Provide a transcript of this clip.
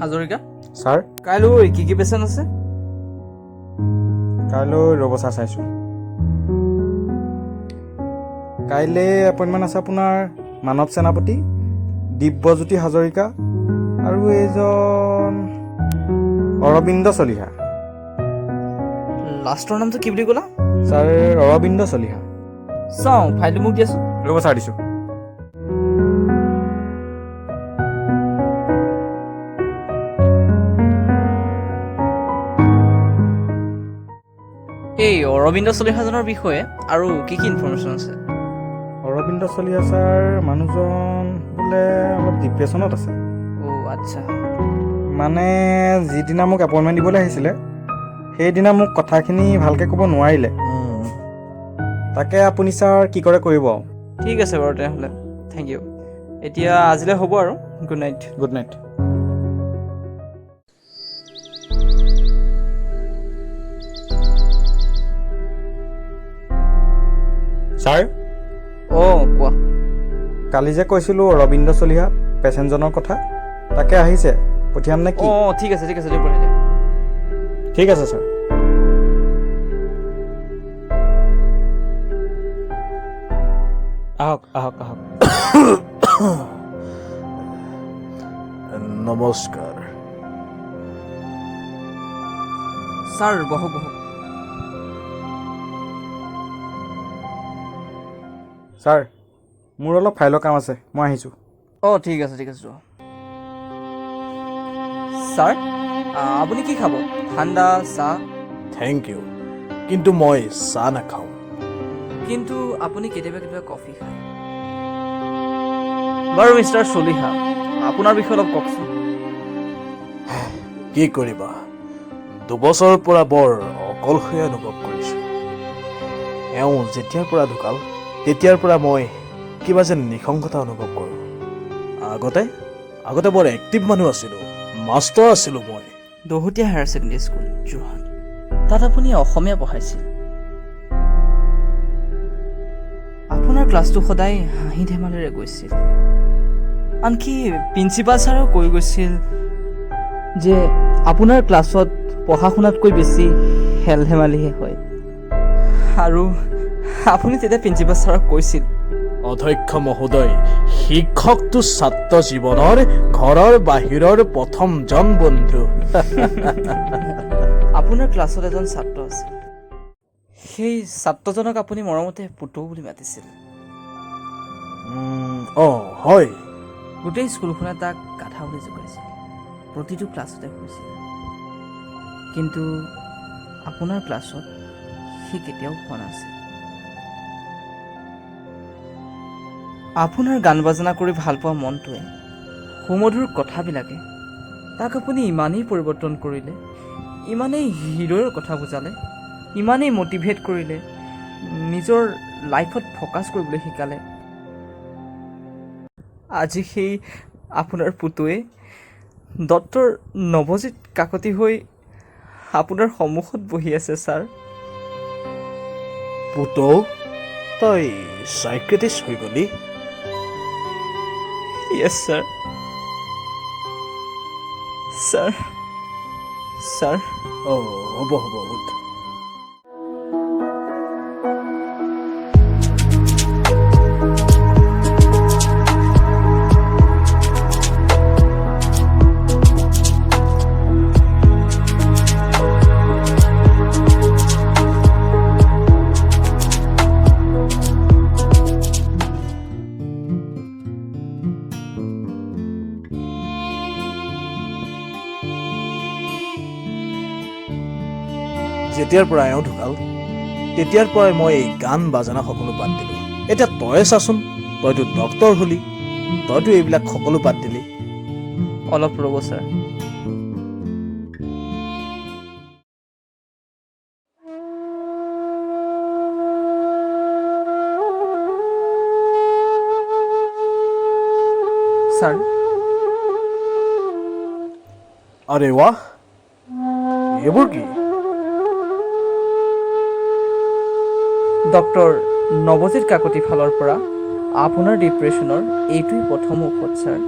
Hazarika? Sir? কাইলৈ কি patient আছে? কাইলৈ ৰ'ব চাৰ চাইছোঁ। কাইলৈ এপইণ্টমেণ্ট আছে আপোনাৰ মানৱ সেনাপতি, দিব্যজ্যোতি হাজৰিকা আৰু এইজন অৰবিন্দ চলিহা। লাষ্টৰ নামটো কি বুলি ক'লা? ছাৰ অৰবিন্দ চলিহা। চাওঁ ফাইলটো মোক দিয়াচোন। ৰ'ব ছাৰ দিছোঁ। এই অৰবিন্দ চলিহাজনৰ বিষয়ে আৰু কি ইনফৰ্মেশ্যন আছে? অৰবিন্দ চলিহা ছাৰ মানুহজন বোলে অলপ ডিপ্ৰেশ্যনত আছে। আচ্ছা। মানে যিদিনা মোক এপইণ্টমেণ্ট দিবলৈ আহিছিলে সেইদিনা মোক কথাখিনি ভালকৈ ক'ব নোৱাৰিলে। তাকে আপুনি ছাৰ কি কৰে কৰিব আৰু। ঠিক আছে বাৰু তেনেহ'লে, থেংক ইউ। এতিয়া আজিলৈ হ'ব আৰু, good night. Good night. Sir? কোৱা। কালি যে কৈছিলোঁ অৰবিন্দ চলিহা পেচেণ্টজনৰ কথা, তাকে আহিছে, পঠিয়াম নে কি? ঠিক আছে তুমি পঠাই দিয়া। ঠিক আছে ছাৰ। আহক। নমস্কাৰ। ছাৰ বহক। ছাৰ মোৰ অলপ ফাইলৰ কাম আছে, মই আহিছোঁ। ঠিক আছে যোৱা। ছাৰ আপুনি কি খাব? ঠাণ্ডা, চাহ? থেংক ইউ, কিন্তু মই চাহ নাখাওঁ। কিন্তু আপুনি কেতিয়াবা কফি খায়। বাৰু মিষ্টাৰ চলিহা, আপোনাৰ বিষয়ে অলপ কওকচোন। কি কৰিবা, 2 বছৰৰ পৰা বৰ অকলশৰীয়া অনুভৱ কৰিছোঁ। এওঁ যেতিয়াৰ পৰা ঢুকাল তেতিয়াৰ পৰা মই কিবা যেন নিশংসতা অনুভৱ কৰোঁ। আগতে বৰ এক্টিভ মানুহ আছিলোঁ, মাষ্টৰ আছিলোঁ মই। দহোটীয়া হায়াৰ ছেকেণ্ডেৰী স্কুল, যোৰহাট। তাত আপুনি অসমীয়া পঢ়াইছিল। আপোনাৰ ক্লাছটো সদায় হাঁহি ধেমালিৰে গৈছিল। আনকি প্ৰিন্সিপাল ছাৰেও কৈ গৈছিল যে আপোনাৰ ক্লাছত পঢ়া শুনাতকৈ বেছি খেল ধেমালিহে হয়। আৰু আপুনি তেতিয়া প্ৰিন্সিপাল ছাৰক কৈছিল, অধ্যক্ষ মহোদয়, শিক্ষকটো ছাত্ৰ জীৱনৰ ঘৰৰ বাহিৰৰ প্ৰথমজন বন্ধু। আপোনাৰ ক্লাছত এজন ছাত্ৰ আছিল। সেই ছাত্ৰজনক আপুনি মৰমতে পুতৌ বুলি মাতিছিল। হয়। গোটেই স্কুলখনে তাক গাধা বুলি জোকাইছিল, প্ৰতিটো ক্লাছতে কৈছিল। কিন্তু আপোনাৰ ক্লাছত সি কেতিয়াও হোৱা নাছিল। আপোনাৰ গান বাজনা কৰি ভাল পোৱা মনটোৱে, সুমধুৰ কথাবিলাকে তাক আপুনি ইমানেই পৰিৱৰ্তন কৰিলে, ইমানেই হৃদয়ৰ কথা বুজালে, ইমানেই মটিভেট কৰিলে, নিজৰ লাইফত ফ'কাছ কৰিবলৈ শিকালে। আজি সেই আপোনাৰ পুতুৱে ডক্টৰ নৱজিত কাকতি হৈ আপোনাৰ সন্মুখত বহি আছে। ছাৰ, পুতৌ, তই চাইক্ৰেটিষ্ট হৈ গলি? য়েছ ছাৰ। হ'ব উঠ। যেতিয়াৰ পৰা এওঁ ঢুকাল তেতিয়াৰ পৰাই মই এই গান বাজানা সকলো বাদ দিলোঁ। এতিয়া তয়ে চাচোন, তইতো ডক্তৰ হলি, তইতো এইবিলাক সকলো বাদ দিলি। অলপ ৰ'ব ছাৰ। ছাৰ, আৰে ৱাহ, এইবোৰ কি? ডক্টৰ নৱজিত কাকতি ফালৰ পৰা আপোনাৰ ডিপ্ৰেশ্যনৰ এইটোৱেই প্ৰথম ঔষধ ছাৰ।